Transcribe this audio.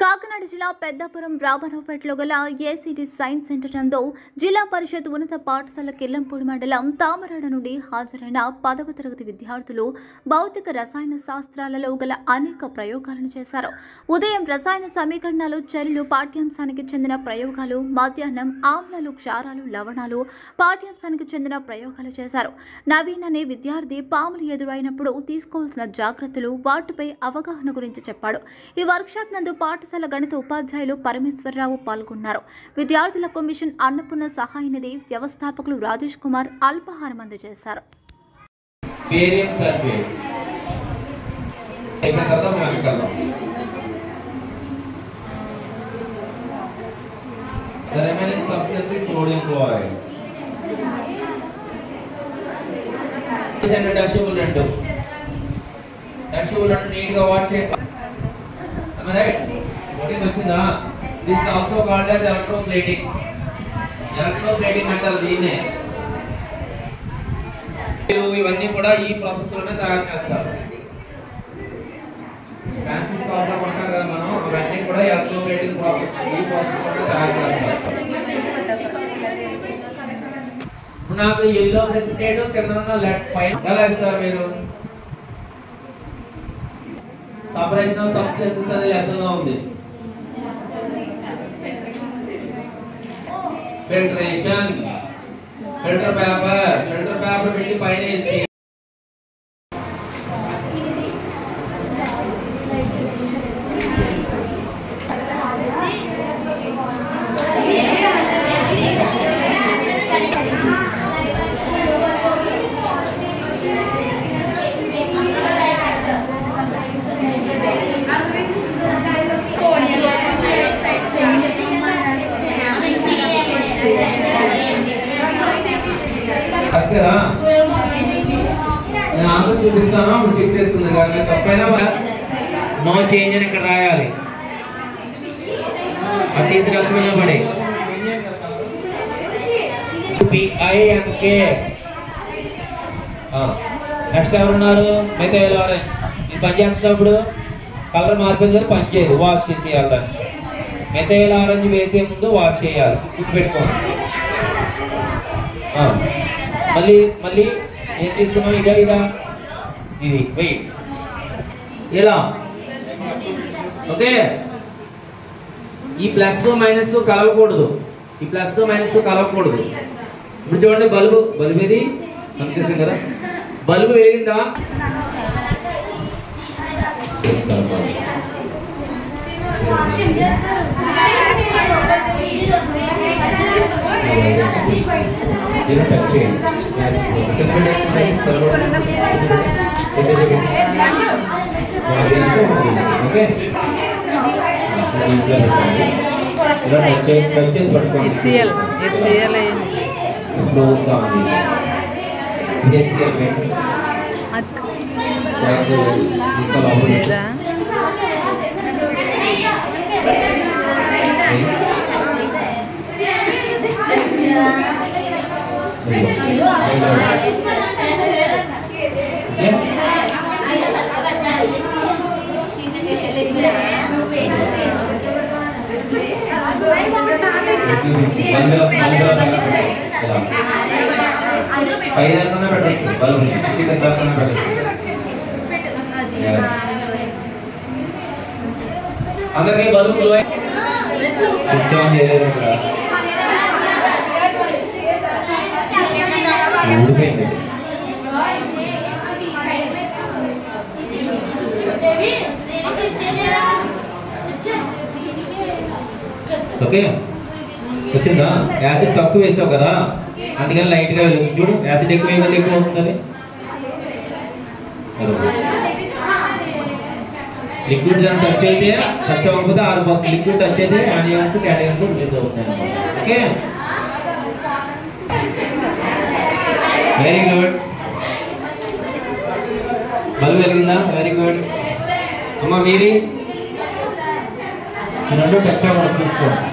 కాకినాడ జిల్లా పెద్దాపురం రామారావుపేటలో గల ACT science centre నందు జిల్లా పరిషత్ ఉన్నత పాఠశాల కిర్లంపూడి మండలం తామరాడ నుండి హాజరైన 10వ తరగతి విద్యార్థులు భౌతిక రసాయన శాస్త్రాలలో గల అనేక ప్రయోగాలను చేశారు. ఉదయం రసాయన సమీకరణాలు, చర్యలు పాఠ్యాంశానికి చెందిన ప్రయోగాలు, మధ్యాహ్నం ఆమ్లాలు, క్షారాలు, లవణాలు పాఠ్యాంశానికి చెందిన ప్రయోగాలు చేశారు. నవీన్ అనే విద్యార్థి పాములు ఎదురైనప్పుడు తీసుకోవాల్సిన జాగ్రత్తలు, వాటిపై అవగాహన గురించి చెప్పాడు. ఈ వర్క్షాప్ నందు పాఠశాల గణిత ఉపాధ్యాయులు పరమేశ్వరరావు పాల్గొన్నారు. విద్యార్థులకు మిషన్ అన్నపూర్ణ సహాయ నిధి వ్యవస్థాపకులు రాజేష్ కుమార్ అల్పాహారం అందజేశారు. This is also called as electroplating. Electroplating అంటారు దీన్నే. ఇవన్నీ కూడా ఈ ప్రాసెస్ లోనే తయారు చేస్తారు. ట్రాన్సిస్టర్ కాకుండా కొంటాం కదా మనం, అవన్నీ కూడా ఎలక్ట్రోప్లేటింగ్ ప్రాసెస్, ఈ ప్రాసెస్ లోనే తయారు చేస్తారు. ఇప్పుడు నాకు ఎల్లో ప్రెసిపిటేట్ కింద ఉన్న లెఫ్ట్ పైన ఎలా వేస్తారు మీరు? సపరేషన్ ఆఫ్ సబ్స్టెన్సెస్ అనే లెసన్ లో ఉంది. ఫిల్టరేషన్, ఫిల్టర్ పేపర్ పెట్టి పైన వేసి నేను ఆన్సర్ చూపిస్తాను, అప్పుడు చెక్ చేసుకుంది కానీ తప్పైనా నో చేంజ్ అని ఇక్కడ రాయాలి. తీసుకురాబడి నెక్స్ట్ ఎవరున్నారు? మిగతా ఇది పని చేస్తున్నప్పుడు కలర్ మార్పింది కానీ పని చేయదు, వాష్ చేసేయాలి. దాన్ని మిగతా ఆరెంజ్ వేసే ముందు వాష్ చేయాలి, గుర్తుపెట్టుకోండి. మళ్ళీ మళ్ళీ ఏం తీసుకున్నాం? ఇదా ఇది వెయిట్ ఇలా. ఓకే, ఈ ప్లస్ మైనస్ కలవకూడదు, ఈ ప్లస్ మైనస్ కలవకూడదు. ఇప్పుడు చూడండి, బల్బు ఏది పనిచేసాం కదా, బల్బు వెలిగిందా? అందరికీ బల్బు ఓకే వచ్చిందా? యాసిడ్ తక్కువ వేసావు కదా, అందుకని లైట్ గా చూడు. యాసిడ్ ఎక్కువ ఏమైనా ఎక్కువ అవుతుంది. లిక్విడ్ టచ్ అయితే టచ్ అవ్వకపోతే ఆరిపోతుంది, లిక్విడ్ టచ్ అయితే యానియన్స్ క్యాటయన్స్ రిలీజ్ అవుతుంది. Okay, very good. బల్బు వెలిగిందా? Very good. అమ్మ మీరి రెండు టచ్ అవ్వడం తీసుకోండి.